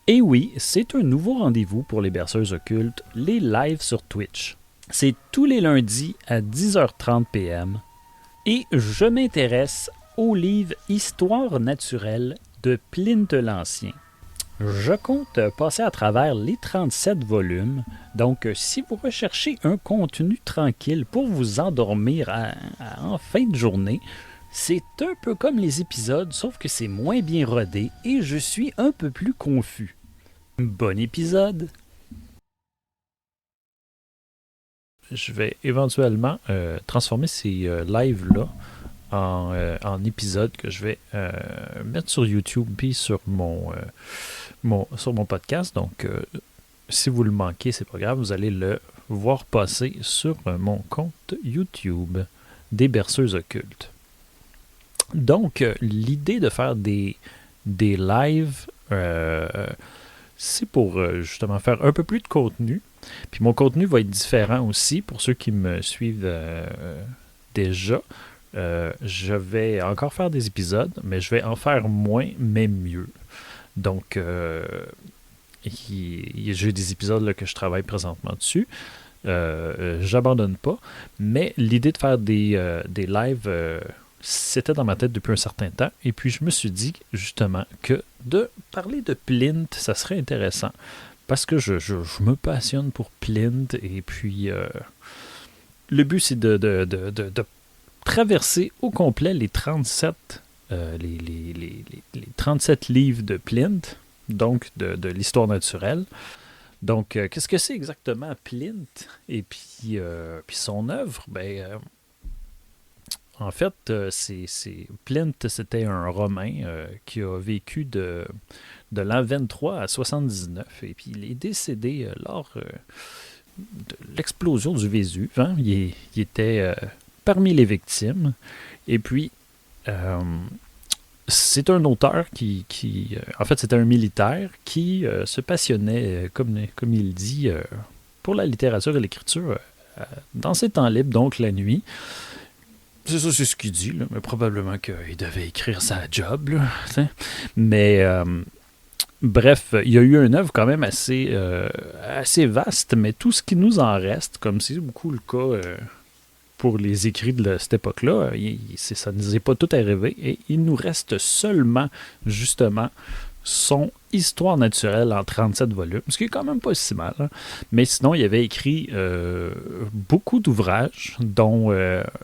Et oui, c'est un nouveau rendez-vous pour les berceuses occultes, les lives sur Twitch. C'est tous les lundis à 10h30 p.m. Et je m'intéresse au livre Histoire naturelle de Pline l'Ancien. Je compte passer à travers les 37 volumes, donc si vous recherchez un contenu tranquille pour vous endormir en fin de journée, c'est un peu comme les épisodes, sauf que c'est moins bien rodé et je suis un peu plus confus. Bon épisode! Je vais éventuellement transformer ces lives-là en épisodes que je vais mettre sur YouTube puis sur sur mon podcast. Donc, si vous le manquez, c'est pas grave, vous allez le voir passer sur mon compte YouTube des berceuses occultes. Donc, l'idée de faire des lives, c'est pour justement faire un peu plus de contenu. Puis mon contenu va être différent aussi pour ceux qui me suivent déjà. Je vais encore faire des épisodes, mais je vais en faire moins, mais mieux. Donc, j'ai des épisodes là, que je travaille présentement dessus. J'abandonne pas. Mais l'idée de faire des lives, c'était dans ma tête depuis un certain temps. Et puis, je me suis dit, justement, que de parler de Plint, ça serait intéressant. Parce que je me passionne pour Plint. Et puis, le but, c'est de traverser au complet les 37, les 37 livres de Plint, donc de l'histoire naturelle. Donc, qu'est-ce que c'est exactement Plint? Et puis son œuvre, en fait, Plint, c'était un Romain qui a vécu de l'an 23 à 79. Et puis, il est décédé lors de l'explosion du Vésuve. Hein? Il était parmi les victimes. Et puis, c'est un auteur en fait, c'était un militaire qui se passionnait, comme il dit, pour la littérature et l'écriture dans ses temps libres, donc la nuit. C'est ça, c'est ce qu'il dit, là, mais probablement qu'il devait écrire sa job. Là, mais bref, il y a eu une œuvre quand même assez vaste, mais tout ce qui nous en reste, comme c'est beaucoup le cas pour les écrits de cette époque-là, ça ne nous est pas tout arrivé, et il nous reste seulement, justement, son Histoire naturelle en 37 volumes, ce qui est quand même pas si mal. Hein. Mais sinon, il avait écrit beaucoup d'ouvrages, dont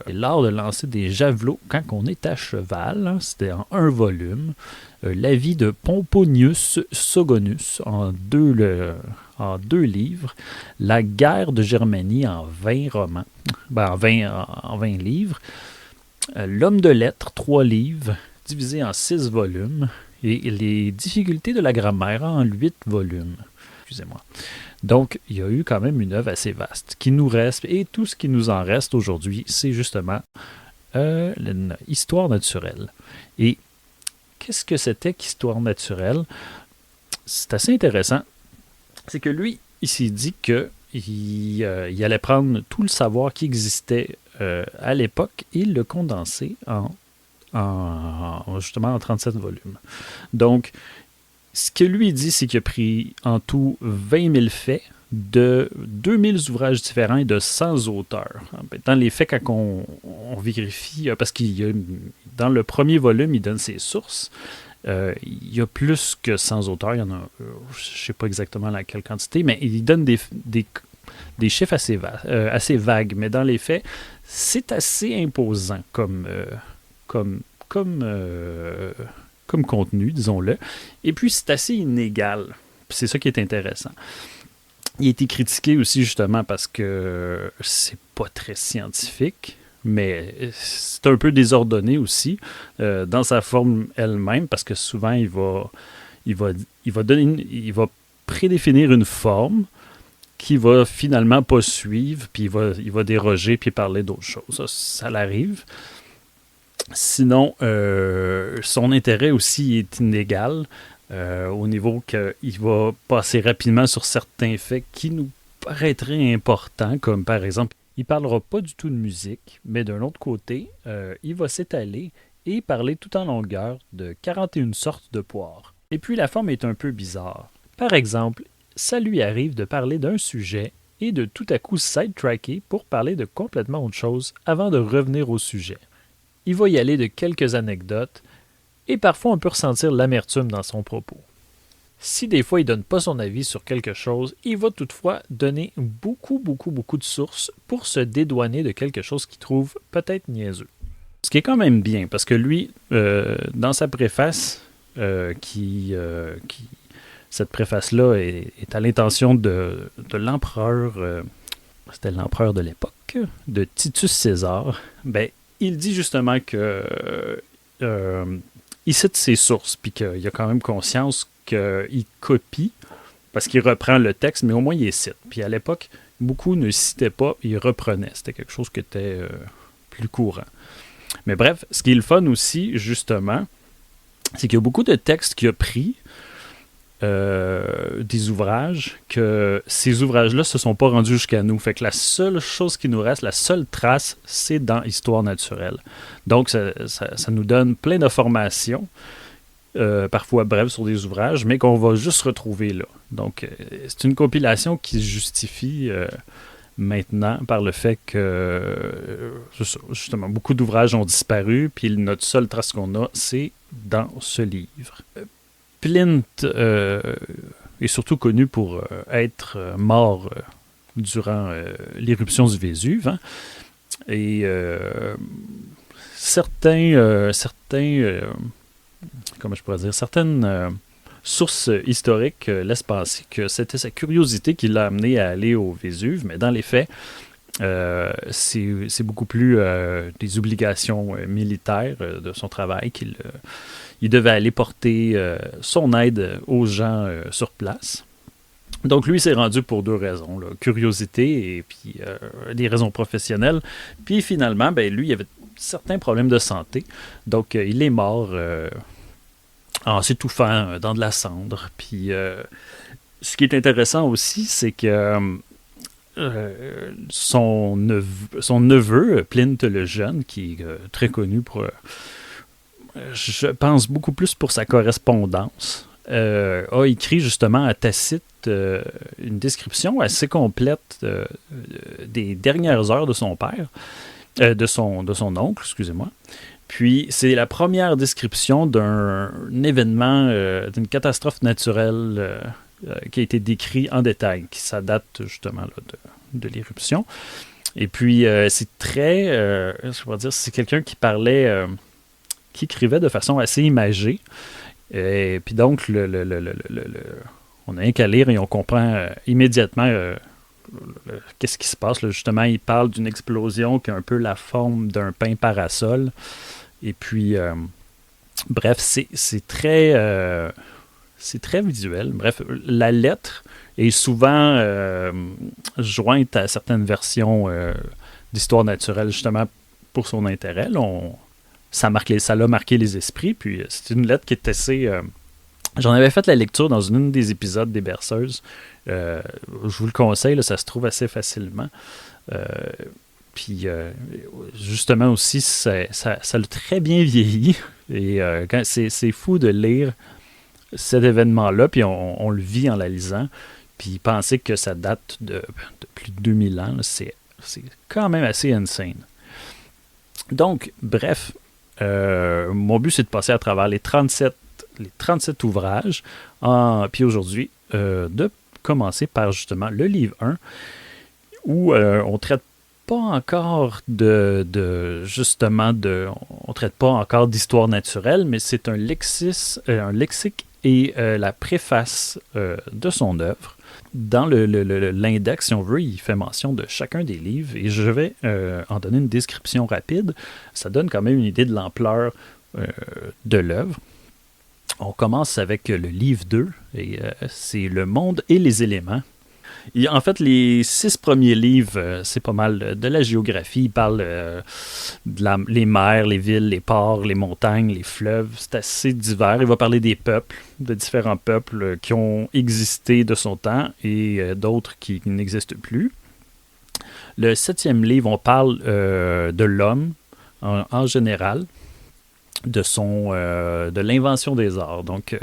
L'art de lancer des javelots quand on est à cheval, hein, c'était en un volume. La vie de Pomponius Sogonus en deux livres. La guerre de Germanie en 20 romans, en 20 livres. L'homme de lettres, 3 livres, divisé en 6 volumes. Et les difficultés de la grammaire en 8 volumes. Excusez-moi. Donc, il y a eu quand même une œuvre assez vaste qui nous reste, et tout ce qui nous en reste aujourd'hui, c'est justement une histoire naturelle. Et qu'est-ce que c'était qu'histoire naturelle? C'est assez intéressant. C'est que lui, il s'est dit qu'il allait prendre tout le savoir qui existait à l'époque et le condenser justement en 37 volumes. Donc, ce que lui dit, c'est qu'il a pris en tout 20 000 faits de 2000 ouvrages différents et de 100 auteurs. Dans les faits, quand on vérifie, parce dans le premier volume, il donne ses sources, il y a plus que 100 auteurs, il y en a, je ne sais pas exactement laquelle quantité, mais il donne des chiffres assez vagues, mais dans les faits, c'est assez imposant comme contenu, disons-le. Et puis, c'est assez inégal. C'est ça qui est intéressant. Il a été critiqué aussi, justement, parce que c'est pas très scientifique, mais c'est un peu désordonné aussi dans sa forme elle-même, parce que souvent, il va prédéfinir une forme qui va finalement pas suivre, puis il va déroger, puis parler d'autres choses. Ça l'arrive. Sinon, son intérêt aussi est inégal au niveau qu'il va passer rapidement sur certains faits qui nous paraîtraient importants, comme par exemple, il ne parlera pas du tout de musique, mais d'un autre côté, il va s'étaler et parler tout en longueur de 41 sortes de poires. Et puis la forme est un peu bizarre, Par exemple, ça lui arrive de parler d'un sujet et de tout à coup sidetracker pour parler de complètement autre chose avant de revenir au sujet. Il va y aller de quelques anecdotes et parfois on peut ressentir l'amertume dans son propos. Si des fois il donne pas son avis sur quelque chose, il va toutefois donner beaucoup de sources pour se dédouaner de quelque chose qu'il trouve peut-être niaiseux. Ce qui est quand même bien, parce que lui, dans sa préface, cette préface-là est à l'intention de l'empereur, c'était l'empereur de l'époque, de Titus César, ben, il dit justement que il cite ses sources, puis qu'il a quand même conscience qu'il copie, parce qu'il reprend le texte, mais au moins il les cite. Puis à l'époque, beaucoup ne citaient pas, ils reprenaient. C'était quelque chose qui était plus courant. Mais bref, ce qui est le fun aussi, justement, c'est qu'il y a beaucoup de textes qu'il a pris, des ouvrages, que ces ouvrages-là ne se sont pas rendus jusqu'à nous. Fait que la seule chose qui nous reste, la seule trace, c'est dans Histoire naturelle. Donc, ça nous donne plein d'informations, parfois brèves sur des ouvrages, mais qu'on va juste retrouver là. Donc, c'est une compilation qui se justifie maintenant par le fait que, justement, beaucoup d'ouvrages ont disparu, puis notre seule trace qu'on a, c'est dans ce livre. Plint est surtout connu pour être mort durant l'éruption du Vésuve. Hein? Et certaines sources historiques laissent penser que c'était sa curiosité qui l'a amené à aller au Vésuve, mais dans les faits, c'est beaucoup plus des obligations militaires de son travail qu'il il devait aller porter son aide aux gens sur place. Donc lui s'est rendu pour deux raisons, là, curiosité et puis des raisons professionnelles. Puis finalement, ben, lui, il avait certains problèmes de santé. Donc il est mort en s'étouffant dans de la cendre. Puis ce qui est intéressant aussi, c'est que son neveu, Plint le Jeune, qui est très connu pour... je pense beaucoup plus pour sa correspondance, a écrit justement à Tacite une description assez complète des dernières heures de son père, de son oncle, excusez-moi. Puis c'est la première description d'un événement, d'une catastrophe naturelle qui a été décrit en détail, qui ça date justement là, de l'éruption. Et puis c'est très, je vais dire, c'est quelqu'un qui parlait... qui écrivait de façon assez imagée. Et puis donc, on n'a rien qu'à lire et on comprend immédiatement qu'est-ce qui se passe. Là. Justement, il parle d'une explosion qui a un peu la forme d'un pain parasol. Et puis, bref, c'est très visuel. Bref, la lettre est souvent jointe à certaines versions d'histoire naturelle, justement, pour son intérêt. Là, ça l'a marqué les esprits, puis c'est une lettre qui est assez... j'en avais fait la lecture dans une des épisodes des Berceuses. Je vous le conseille, là, ça se trouve assez facilement. Puis justement aussi, ça l'a très bien vieilli. Et c'est fou de lire cet événement-là, puis on le vit en la lisant. Puis penser que ça date de plus de 2000 ans, là, c'est quand même assez insane. Donc, bref... mon but, c'est de passer à travers les 37 ouvrages, puis aujourd'hui, de commencer par justement le livre 1, où on traite pas encore on traite pas encore d'histoire naturelle, mais c'est un lexique et la préface de son œuvre. Dans l'index, si on veut, il fait mention de chacun des livres et je vais en donner une description rapide. Ça donne quand même une idée de l'ampleur de l'œuvre. On commence avec le livre 2 et c'est Le monde et les éléments. Et en fait, les 6 premiers livres, c'est pas mal de la géographie. Il parle les mers, les villes, les ports, les montagnes, les fleuves. C'est assez divers. Il va parler des peuples, de différents peuples qui ont existé de son temps et d'autres qui n'existent plus. Le 7e livre, on parle de l'homme en général, de l'invention des arts. Donc,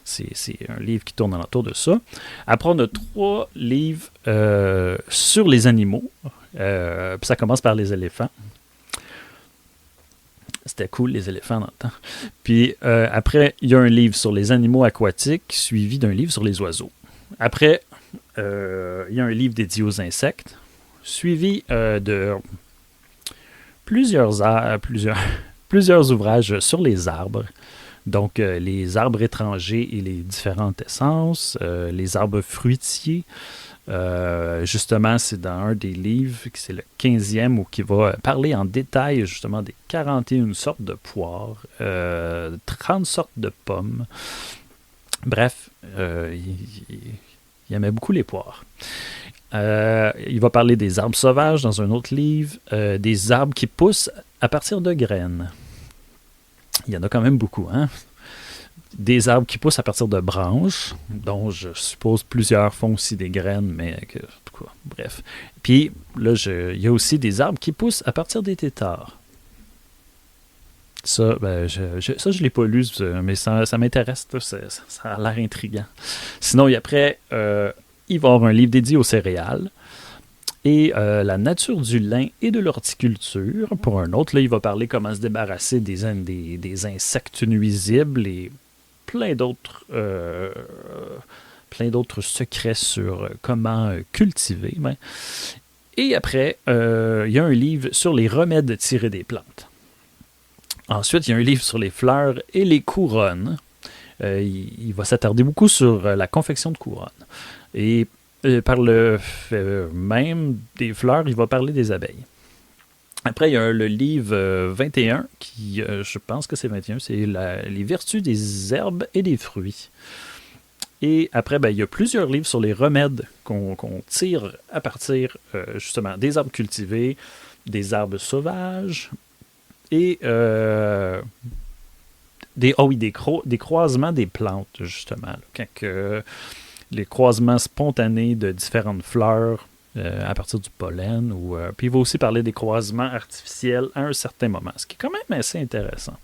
C'est un livre qui tourne alentour de ça. Après, on a 3 livres sur les animaux. Puis ça commence par les éléphants. C'était cool, les éléphants dans le temps. Puis après, il y a un livre sur les animaux aquatiques, suivi d'un livre sur les oiseaux. Après, il y a un livre dédié aux insectes, suivi de plusieurs ouvrages sur les arbres. Donc, les arbres étrangers et les différentes essences, les arbres fruitiers. Justement, c'est dans un des livres, c'est le 15e, où qui va parler en détail justement des 41 sortes de poires, 30 sortes de pommes. Bref, il aimait beaucoup les poires. Il va parler des arbres sauvages dans un autre livre, des arbres qui poussent à partir de graines. Il y en a quand même beaucoup, hein? Des arbres qui poussent à partir de branches, dont je suppose plusieurs font aussi des graines, mais quoi, bref. Puis là, il y a aussi des arbres qui poussent à partir des têtards. Ça, je ne l'ai pas lu, mais ça m'intéresse, ça a l'air intriguant. Sinon, après, il va y avoir un livre dédié aux céréales et la nature du lin et de l'horticulture. Pour un autre, là, il va parler comment se débarrasser des insectes nuisibles et plein d'autres secrets sur comment cultiver. Et après, il y a un livre sur les remèdes tirés des plantes. Ensuite, il y a un livre sur les fleurs et les couronnes. Il va s'attarder beaucoup sur la confection de couronnes. Et par le fait même des fleurs, il va parler des abeilles. Après, il y a le livre 21, qui, je pense que c'est 21, c'est les vertus des herbes et des fruits. Et après, il y a plusieurs livres sur les remèdes qu'on tire à partir, justement, des arbres cultivés, des arbres sauvages, et des croisements des plantes, justement. Là, les croisements spontanés de différentes fleurs, à partir du pollen. Puis il va aussi parler des croisements artificiels à un certain moment, ce qui est quand même assez intéressant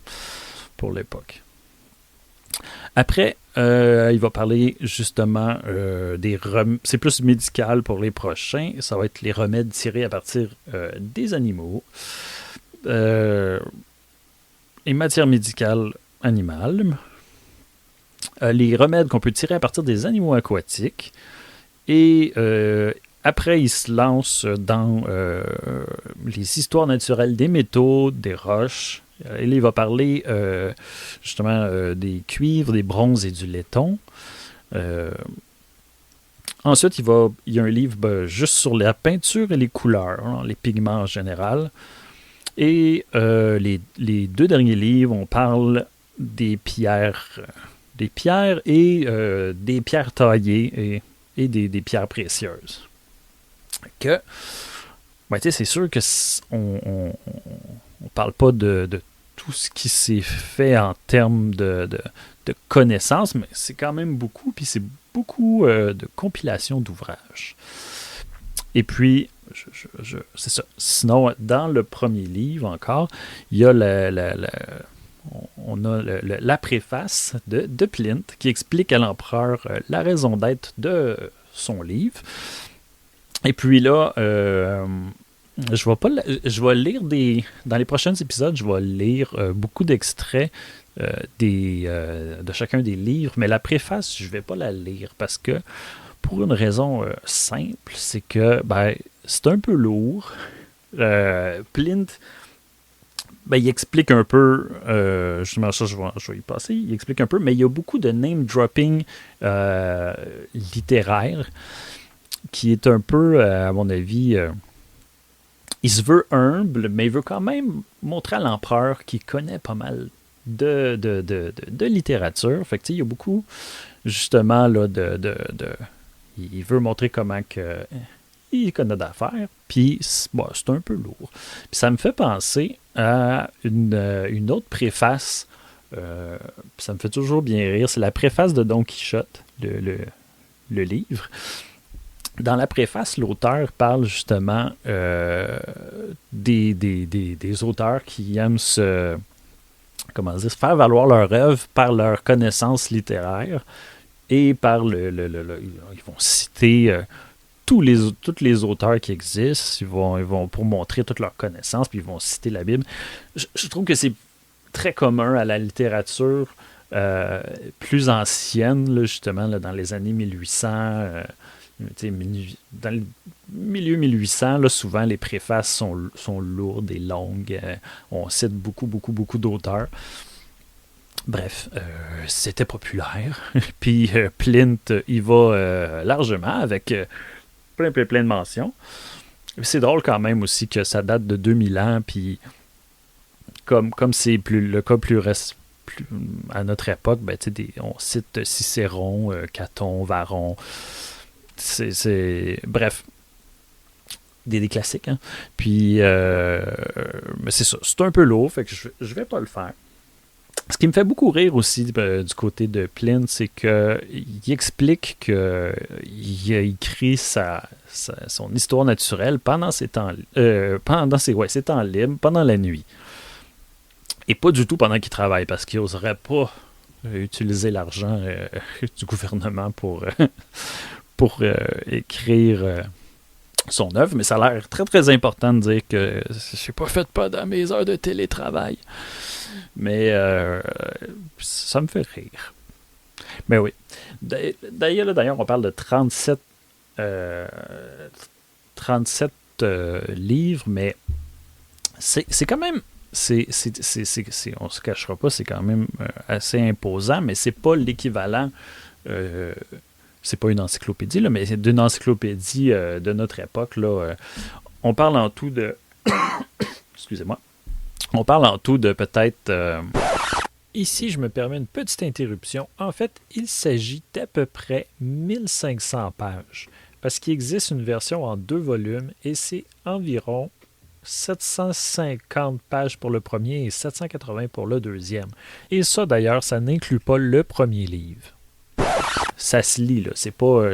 pour l'époque. Après, il va parler justement c'est plus médical pour les prochains. Ça va être les remèdes tirés à partir des animaux. Les matières médicales animales. Les remèdes qu'on peut tirer à partir des animaux aquatiques. Et après, il se lance dans les histoires naturelles des métaux, des roches. Et là, il va parler justement des cuivres, des bronzes et du laiton. Ensuite, il y a un livre juste sur la peinture et les couleurs, hein, les pigments en général. Et les 2 derniers livres, on parle des pierres et des pierres taillées et des pierres précieuses. C'est sûr que on parle pas de tout ce qui s'est fait en termes de connaissances, mais c'est quand même beaucoup, puis c'est beaucoup de compilations d'ouvrages. Et puis, c'est ça. Sinon, dans le premier livre encore, il y a on a la préface de Plint qui explique à l'empereur la raison d'être de son livre. Et puis là, je vais lire dans les prochains épisodes, je vais lire beaucoup d'extraits de chacun des livres, mais la préface, je ne vais pas la lire parce que, pour une raison simple, c'est que c'est un peu lourd. Plint, il explique un peu, justement ça, je vais y passer, il explique un peu, mais il y a beaucoup de name-dropping littéraire qui est un peu, à mon avis, il se veut humble, mais il veut quand même montrer à l'empereur qu'il connaît pas mal de littérature. Fait que, il y a beaucoup, justement, là, il veut montrer comment il connaît d'affaires, puis c'est un peu lourd. Puis ça me fait penser à une autre préface, ça me fait toujours bien rire, c'est la préface de Don Quichotte, le livre. Dans la préface, l'auteur parle justement des auteurs qui aiment comment dire, faire valoir leur œuvre par leur connaissance littéraire et par ils vont citer tous les auteurs qui existent, ils vont pour montrer toute leur connaissance, puis ils vont citer la Bible. Je trouve que c'est très commun à la littérature plus ancienne, là, justement, là, dans les années 1800, dans le milieu 1800, là, souvent les préfaces sont lourdes et longues. On cite beaucoup d'auteurs. Bref, c'était populaire. Puis Plint y va largement avec plein de mentions. C'est drôle quand même aussi que ça date de 2000 ans, puis comme c'est le cas plus à notre époque, ben, on cite Cicéron, Caton, Varron. Bref, des classiques. Hein? Puis, mais c'est ça, c'est un peu lourd, fait que je vais pas le faire. Ce qui me fait beaucoup rire aussi du côté de Pline, c'est qu'il explique qu'il a écrit son histoire naturelle pendant ses temps, ses temps libres, pendant la nuit. Et pas du tout pendant qu'il travaille, parce qu'il n'oserait pas utiliser l'argent du gouvernement pour écrire son œuvre. Mais ça a l'air très important de dire que je n'ai pas fait dans mes heures de télétravail. Mais ça me fait rire. Mais oui. D'ailleurs, on parle de 37 livres, mais c'est quand même... on se cachera pas, c'est quand même assez imposant, mais c'est pas l'équivalent... c'est pas une encyclopédie, là, mais c'est d'une encyclopédie de notre époque. Là, on parle en tout de... Excusez-moi. On parle en tout de peut-être... Ici, je me permets une petite interruption. En fait, il s'agit d'à peu près 1500 pages, parce qu'il existe une version en 2 volumes, et c'est environ 750 pages pour le premier et 780 pour le deuxième. Et ça, d'ailleurs, ça n'inclut pas le premier livre. Ça se lit, là. C'est pas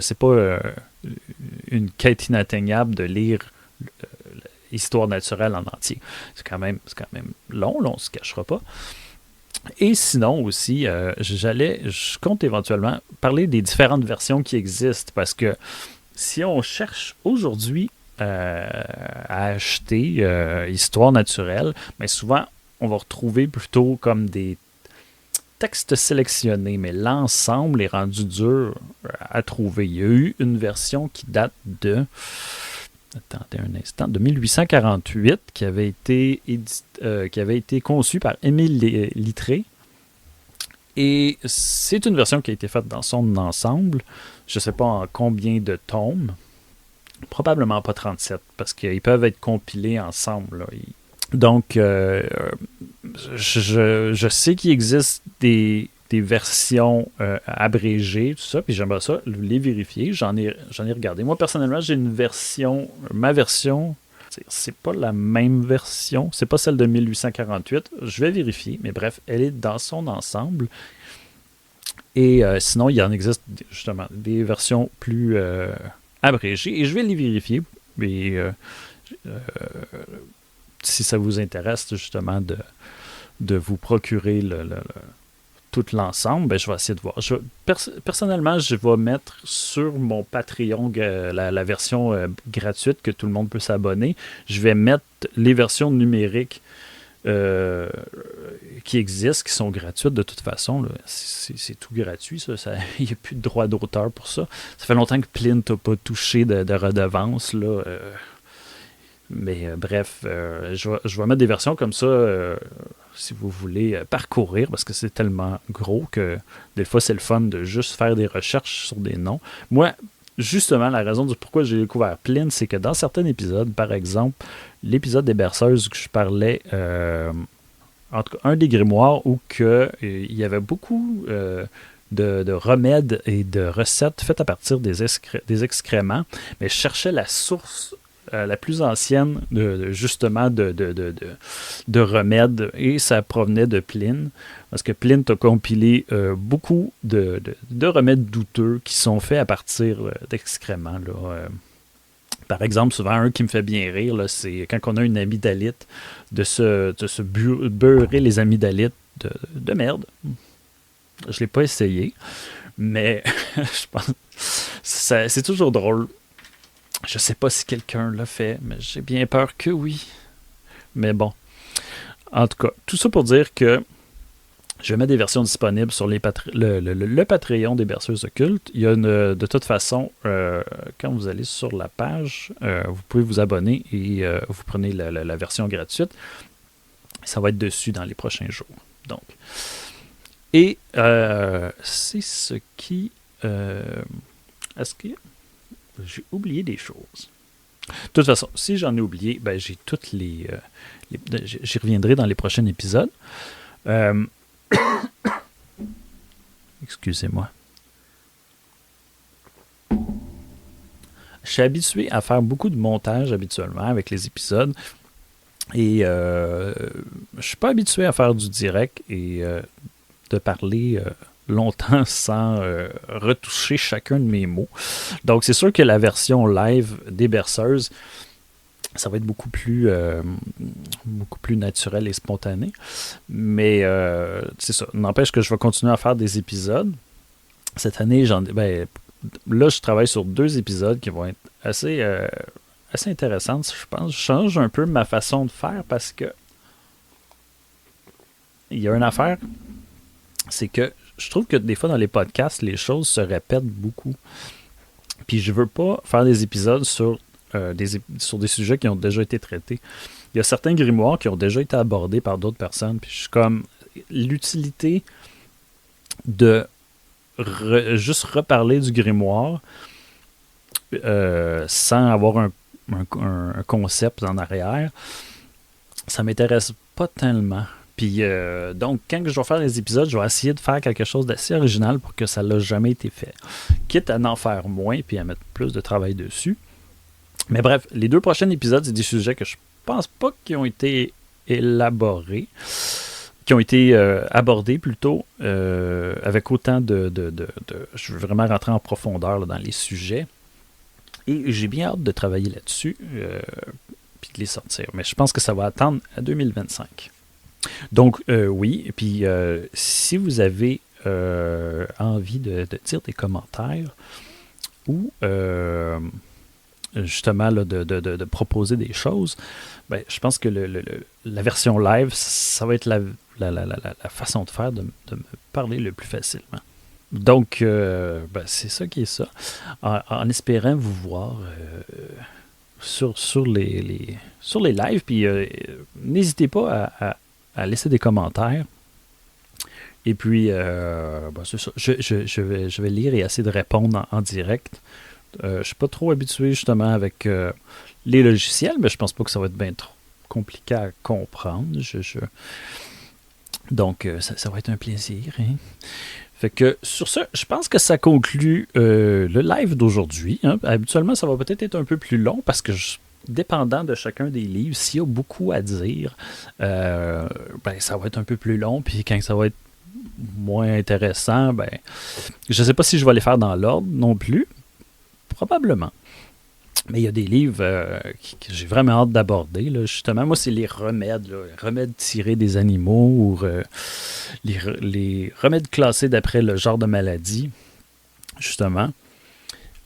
une quête inatteignable de lire l'histoire naturelle en entier. C'est quand même long, là, on se cachera pas. Et sinon aussi, je compte éventuellement parler des différentes versions qui existent, parce que si on cherche aujourd'hui à acheter Histoire naturelle, mais souvent, on va retrouver plutôt comme des textes sélectionnés, mais l'ensemble est rendu dur à trouver. Il y a eu une version qui date de... Attendez un instant, de 1848, qui avait été conçue par Émile Littré. Et c'est une version qui a été faite dans son ensemble. Je ne sais pas en combien de tomes. Probablement pas 37, parce qu'ils peuvent être compilés ensemble. Là. Donc, je sais qu'il existe des versions abrégées, tout ça, puis j'aimerais ça les vérifier. J'en ai regardé. Moi, personnellement, j'ai ma version, c'est pas la même version, c'est pas celle de 1848. Je vais vérifier, mais bref, elle est dans son ensemble. Et sinon, il en existe justement des versions plus abrégées, et je vais les vérifier. Mais si ça vous intéresse justement de vous procurer tout l'ensemble, ben, je vais essayer de voir. Personnellement, je vais mettre sur mon Patreon la version gratuite que tout le monde peut s'abonner. Je vais mettre les versions numériques qui existent, qui sont gratuites de toute façon. Là. C'est tout gratuit, ça. Il n'y a plus de droit d'auteur pour ça. Ça fait longtemps que Plint n'a pas touché de redevance, là. Mais bref, je vais mettre des versions comme ça si vous voulez parcourir, parce que c'est tellement gros que des fois c'est le fun de juste faire des recherches sur des noms. Moi, justement, la raison du pourquoi j'ai découvert Plint, c'est que dans certains épisodes, par exemple, l'épisode des berceuses que je parlais, en tout cas un des grimoires où il y avait beaucoup de remèdes et de recettes faites à partir des excréments, mais je cherchais la source la plus ancienne justement de remèdes, et ça provenait de Plint, parce que Plint a compilé beaucoup de remèdes douteux qui sont faits à partir d'excréments. Par exemple, souvent un qui me fait bien rire, là, c'est quand on a une amygdalite, de se beurrer les amygdalites de merde. Je l'ai pas essayé, mais je pense c'est toujours drôle. Je sais pas si quelqu'un l'a fait, mais j'ai bien peur que oui. Mais bon. En tout cas, tout ça pour dire que je vais mettre des versions disponibles sur le Patreon des Berceuses Occultes. Il y a de toute façon, quand vous allez sur la page, vous pouvez vous abonner et vous prenez la version gratuite. Ça va être dessus dans les prochains jours. Donc. Et c'est ce qui... est-ce que j'ai oublié des choses? De toute façon, si j'en ai oublié, ben j'ai toutes j'y reviendrai dans les prochains épisodes. Excusez-moi. Je suis habitué à faire beaucoup de montage habituellement avec les épisodes. Et je suis pas habitué à faire du direct et de parler longtemps sans retoucher chacun de mes mots. Donc c'est sûr que la version live des Berceuses, ça va être beaucoup plus naturel et spontané. Mais c'est ça. N'empêche que je vais continuer à faire des épisodes. Cette année, là, je travaille sur 2 épisodes qui vont être assez intéressants, je pense. Je change un peu ma façon de faire parce que il y a une affaire, c'est que je trouve que des fois dans les podcasts, les choses se répètent beaucoup. Puis je veux pas faire des épisodes sur des sujets qui ont déjà été traités. Il y a certains grimoires qui ont déjà été abordés par d'autres personnes. Puis je suis comme l'utilité de juste reparler du grimoire sans avoir un concept en arrière, ça m'intéresse pas tellement. Puis donc, quand je vais faire des épisodes, je vais essayer de faire quelque chose d'assez original pour que ça n'a jamais été fait. Quitte à en faire moins puis à mettre plus de travail dessus. Mais bref, les 2 prochains épisodes, c'est des sujets que je pense pas qui ont été élaborés, qui ont été abordés plutôt, avec autant je veux vraiment rentrer en profondeur là, dans les sujets. Et j'ai bien hâte de travailler là-dessus, puis de les sortir. Mais je pense que ça va attendre à 2025. Donc, oui, et puis si vous avez envie de dire des commentaires ou justement là, de proposer des choses, ben, je pense que la version live, ça va être la façon de faire de me parler le plus facilement. Donc, ben, c'est ça qui est ça. En espérant vous voir sur les lives, puis n'hésitez pas à laisser des commentaires. Et puis, ben, c'est ça. Je vais lire et essayer de répondre en direct. Je ne suis pas trop habitué justement avec les logiciels, mais je pense pas que ça va être bien trop compliqué à comprendre. Donc, ça va être un plaisir. Hein? Fait que sur ce, je pense que ça conclut le live d'aujourd'hui. Hein. Habituellement, ça va peut-être être un peu plus long parce que dépendant de chacun des livres, s'il y a beaucoup à dire, ben, ça va être un peu plus long. Puis quand ça va être moins intéressant, ben, je ne sais pas si je vais les faire dans l'ordre non plus. Probablement. Mais il y a des livres que j'ai vraiment hâte d'aborder. Là. Justement, moi, c'est les remèdes. Là. Les remèdes tirés des animaux ou les remèdes classés d'après le genre de maladie. Justement.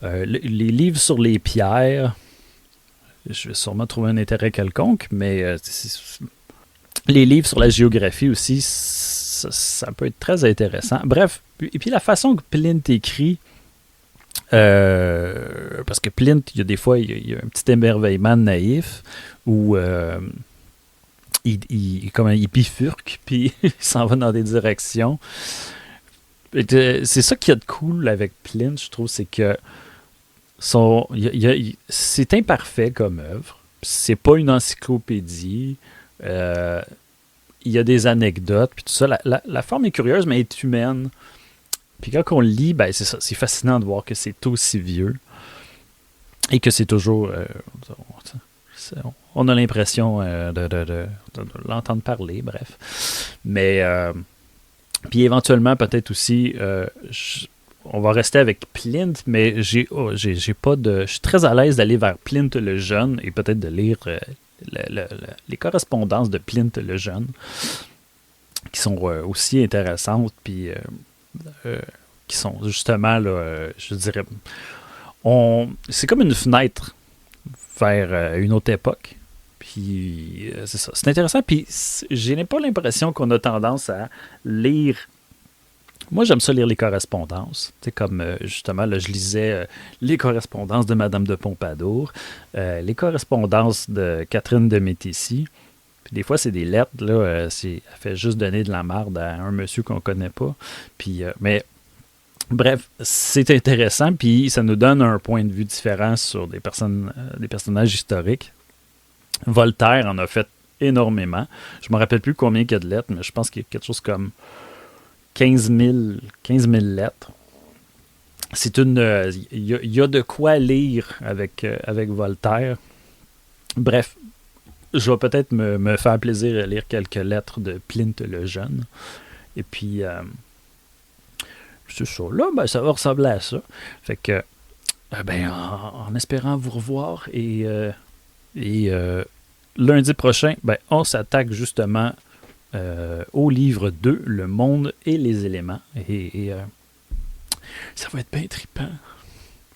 Les livres sur les pierres. Je vais sûrement trouver un intérêt quelconque, mais les livres sur la géographie aussi, ça peut être très intéressant. Bref, et puis la façon que Plint écrit, parce que Plint, il y a des fois, il y a un petit émerveillement naïf où il bifurque, puis il s'en va dans des directions. C'est ça qu'il y a de cool avec Plint, je trouve, c'est que c'est imparfait comme œuvre. C'est pas une encyclopédie. Il y a des anecdotes, puis tout ça. La forme est curieuse, mais elle est humaine. Puis quand on le lit, ben c'est ça, c'est fascinant de voir que c'est aussi vieux et que c'est toujours... on a l'impression de l'entendre parler, bref. Mais... puis éventuellement, peut-être aussi... on va rester avec Plint, mais j'ai pas de... Je suis très à l'aise d'aller vers Plint le Jeune et peut-être de lire les correspondances de Plint le Jeune. qui sont aussi intéressantes, puis qui sont justement, là, je dirais, c'est comme une fenêtre vers une autre époque. Puis c'est ça. C'est intéressant. Puis j'ai pas l'impression qu'on a tendance à lire. Moi, j'aime ça lire les correspondances. Tu sais, comme justement, là, je lisais les correspondances de Madame de Pompadour, les correspondances de Catherine de Médicis. Puis des fois, c'est des lettres, là, elle fait juste donner de la marde à un monsieur qu'on connaît pas. Puis, mais bref, c'est intéressant, puis ça nous donne un point de vue différent sur des personnages historiques. Voltaire en a fait énormément. Je me rappelle plus combien il y a de lettres, mais je pense qu'il y a quelque chose comme 15 000 lettres. C'est une. Il y a de quoi lire avec Voltaire. Bref, je vais peut-être me faire plaisir à lire quelques lettres de Pliny le Jeune. Et puis, c'est ça. Là, ben, ça va ressembler à ça. Fait que, ben, en espérant vous revoir et lundi prochain, ben, on s'attaque justement au livre 2, Le monde et les éléments. Et ça va être bien trippant.